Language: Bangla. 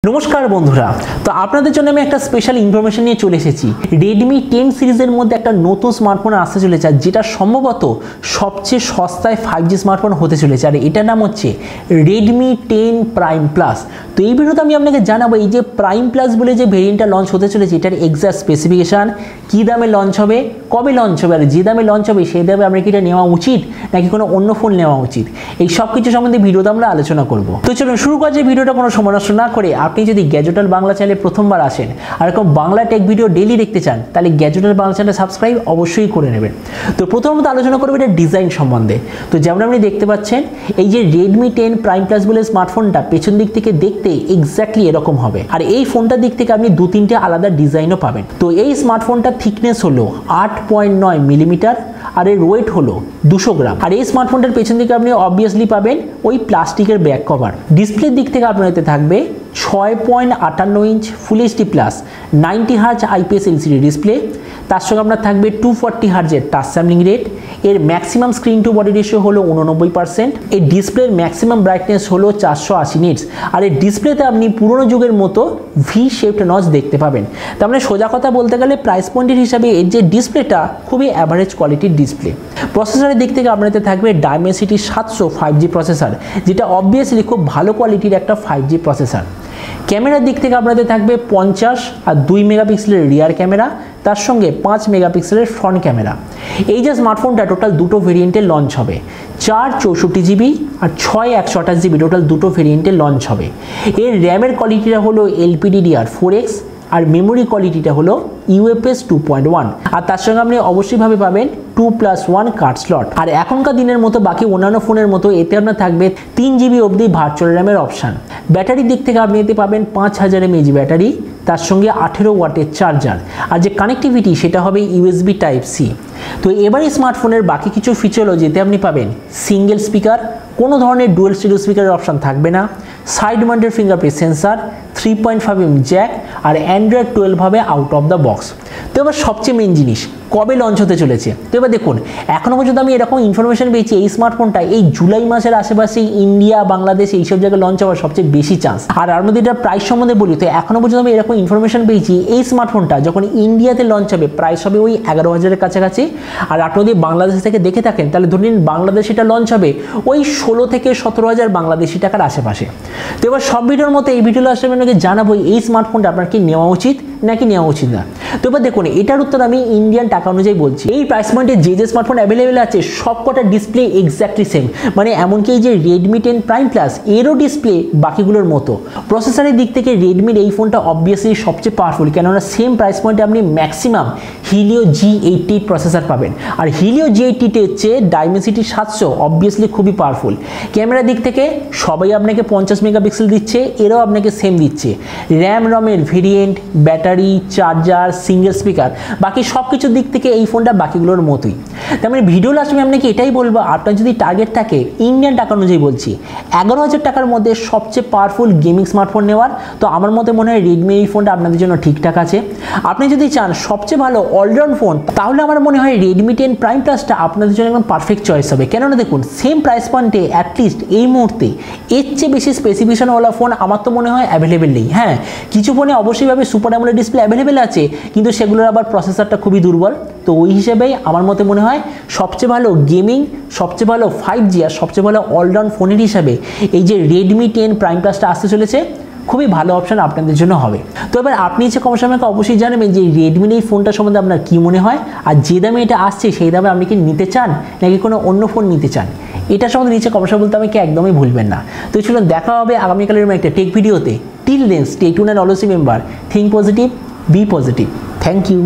नमस्कार बंधुरा तो आपनादेर जोन्नो आमि एकटा स्पेशल इनफरमेशन निये चले एसेछि। Redmi 10 सिरिजेर मध्ये एकटा नतुन स्मार्टफोन आसते चलेছে जेटा सम्भवत सबचेये सस्ताय 5G स्मार्टफोन होते चलेছে और एटार नाम हच्छे Redmi 10 Prime Plus। तो এই ভিডিওতে আমি আপনাকে জানাবো এই যে প্রাইম প্লাস বলে যে ভেরিয়েন্টটা লঞ্চ হতে চলেছে এটার এক্সাক্ট স্পেসিফিকেশন, কি দামে লঞ্চ হবে, কবে লঞ্চ হবে আর যে দামে লঞ্চ হবে সেই দামে আমরা কি এটা নেওয়া উচিত নাকি কোনো অন্য ফোন নেওয়া উচিত, এই সব কিছু সম্বন্ধে ভিডিওতে আমরা আলোচনা করব। তো চলুন শুরু করা যাক ভিডিওটা কোনো সময় নষ্ট না করে। আপনি যদি গ্যাজেট ওয়ার্ল্ড বাংলা চ্যানেলে প্রথমবার আসেন আর এরকম বাংলা টেক ভিডিও ডেইলি দেখতে চান তাহলে gadget world Bangla channel subscribe অবশ্যই করে নেবেন। তো প্রথমত আলোচনা করব এটা ডিজাইন সম্বন্ধে। তো যেমন আপনি দেখতে পাচ্ছেন এই যে Redmi 10 Prime Plus বলে স্মার্টফোনটা পেছন দিক থেকে দেখতে এক্স্যাক্টলি এরকম হবে আর এই ফোনটার দিক থেকে আপনি দু তিনটে আলাদা ডিজাইনও পাবেন। তো এই স্মার্টফোনটার থিকনেস হলো 8.9 মিলিমিটার আর এর ওয়েট হলো 200 গ্রাম আর এই স্মার্টফোনটার পেছন দিকে আপনি অবভিয়াসলি পাবেন ওই প্লাস্টিকের ব্যাক কভার। ডিসপ্লের দিক থেকে আপনার এতে থাকবে 6.58 inch full HD plus 90 hertz IPS LCD display, তার সঙ্গে আপনার থাকবে 240 হার্জের টাচ স্যাম্পলিং রেট, এর maximum screen to body ratio হলো 89%, এই ডিসপ্লের ম্যাক্সিমাম ব্রাইটনেস হলো 480 নিটস আর এই ডিসপ্লেতে আপনি পুরনো যুগের মতো ভি শেপড নচ দেখতে পাবেন। তার মানে সোজা কথা বলতে গেলে প্রাইস পয়েন্টের হিসাবে এর যে ডিসপ্লেটা খুবই অ্যাভারেজ কোয়ালিটির ডিসপ্লে। প্রসেসরের দিক থেকে আপনার এতে থাকবে Dimensity 700 5G প্রসেসর, যেটা অবভিয়াসলি খুব ভালো কোয়ালিটির একটা 5G প্রসেসর। ক্যামেরার দিক থেকে আপনাদের থাকবে 50 আর 2 মেগাপিক্সেলের রিয়ার ক্যামেরা, তার সঙ্গে 5 মেগাপিক্সেলের ফ্রন্ট ক্যামেরা। এই যে স্মার্টফোনটা টোটাল দুটো ভেরিয়েন্টে লঞ্চ হবে, 464GB আর 6/128GB টোটাল দুটো ভেরিয়েন্টে লঞ্চ হবে। এর র্যামের কোয়ালিটিটা হলো LPDDR4X আর মেমোরি কোয়ালিটিটা হলো UFS 2.1 আর তার সঙ্গে আপনি অবশ্যইভাবে পাবেন 2+1 কার্ড স্লট। আর এখনকার দিনের মতো বাকি অন্যান্য ফোনের মতো এতে আপনার থাকবে 3GB অবধি ভার্চুয়াল র্যামের অপশান। ব্যাটারির দিক থেকে আপনি এতে পাবেন 5000 mAh ব্যাটারি, তার সঙ্গে 18 ওয়াটের চার্জার আর যে কানেক্টিভিটি সেটা হবে USB Type-C। তো এবার এই স্মার্টফোনের বাকি কিছু ফিচার হলো যেতে আপনি পাবেন সিঙ্গেল স্পিকার, কোনো ধরনের ডুয়াল স্টেরিও স্পিকারের অপশান থাকবে না, side mounted fingerprint sensor, 3.5mm jack আর অ্যান্ড্রয়েড 12 হবে আউট অফ দ্য বক্স। তো এবার সবচেয়ে মেন জিনিস কবে লঞ্চ হতে চলেছে। তো এবার দেখুন এখনও পর্যন্ত আমি এরকম ইনফরমেশন পেয়েছি এই স্মার্টফোনটা এই জুলাই মাসের আশেপাশে ইন্ডিয়া বাংলাদেশ এইসব জায়গায় লঞ্চ হওয়ার সবচেয়ে বেশি চান্স। আর মধ্যে এটার প্রাইস সম্বন্ধে বলি তো এখনও পর্যন্ত আমি এরকম ইনফরমেশন পেয়েছি এই স্মার্টফোনটা যখন ইন্ডিয়াতে লঞ্চ হবে প্রাইস হবে ওই 11,000-এর কাছাকাছি। আর আপনি যদি বাংলাদেশ থেকে দেখে থাকেন তাহলে ধরে নিন বাংলাদেশে এটা লঞ্চ হবে ওই 16 থেকে 17,000 বাংলাদেশি টাকার আশেপাশে। তো এবার সব ভিডিওর মতো এই ভিডিওর আসলে আপনাকে জানাবো এই স্মার্টফোনটা আপনার কি নেওয়া উচিত নাকি নেওয়া উচিত না। তো এবার দেখুন এটার উত্তর আমি ইন্ডিয়ান টাকা অনুযায়ী বলছি। এই প্রাইস পয়েন্টে যে স্মার্টফোন অ্যাভেলেবেল আছে সব কটা ডিসপ্লে এক্স্যাক্টলি সেম, মানে এমনকি এই যে Redmi 10 Prime Plus এরও ডিসপ্লে বাকিগুলোর মতো। প্রসেসরের দিক থেকে রেডমির এই ফোনটা অবভিয়াসলি সবচেয়ে পাওয়ারফুল, কেননা সেম প্রাইস পয়েন্টে আপনি ম্যাক্সিমাম Helio G80 প্রসেসর পাবেন আর Helio G80 এর চেয়ে Dimensity 700 অবভিয়াসলি খুবই পাওয়ারফুল। ক্যামেরার দিক থেকে সবাই আপনাকে 50 মেগাপিক্সেল দিচ্ছে, এরাও আপনাকে সেম দিচ্ছে। র্যাম রমের variant, battery, charger, single speaker, বাকি সব কিছুর দিক থেকে এই ফোনটা বাকিগুলোর মতোই। তার মানে ভিডিও লাস্টে আমি আপনাকে এটাই বলবো, আপনার যদি টার্গেট থাকে ইন্ডিয়ান টাকা অনুযায়ী বলছি 11,000 টাকার মধ্যে সবচেয়ে পাওয়ারফুল গেমিং স্মার্টফোন নেওয়ার, তো আমার মতে মনে হয় রেডমি এই ফোনটা আপনাদের জন্য ঠিকঠাক আছে। আপনি যদি চান সবচেয়ে ভালো অলরাউন্ড ফোন তাহলে আমার মনে হয় Redmi 10 Prime Plusটা আপনাদের জন্য একদম পারফেক্ট চয়েস হবে। কেননা দেখুন সেম প্রাইস পয়েন্টে অ্যাটলিস্ট এই মুহূর্তে এর চেয়ে বেশি স্পেসিফিকেশনওয়ালা ফোন আমার তো মনে হয় অ্যাভেলেবেল নেই। হ্যাঁ কিছু ফোনে অবশ্যইভাবে সুপার অ্যামোলেড ডিসপ্লে অ্যাভেলেবেল আছে কিন্তু সেগুলোর আবার প্রসেসরটা খুবই দুর্বল। তো ওই হিসেবেই আমার মতে মনে হয় সবচেয়ে ভালো গেমিং, সবচেয়ে ভালো 5G আর সবচেয়ে ভালো অলরাউন্ড ফোনের হিসাবে এই যে Redmi 10 Prime Plusটা আসতে চলেছে খুবই ভালো অপশন আপনাদের জন্য হবে। তো এবার আপনি যে কমেন্ট আমাকে অবশ্যই জানাবেন যে রেডমির এই ফোনটা সম্বন্ধে আপনার কী মনে হয় আর যে দামে এটা আসছে সেই দামে আপনি কি নিতে চান নাকি কোনো অন্য ফোন নিতে চান, এটা সম্বন্ধে নিচে কমেন্ট বলতে আমাকে একদমই ভুলবেন না। তো চলুন দেখা হবে আগামীকালের একটা টেক ভিডিওতে। Till then stay tuned and always remember think positive, be positive. Thank you.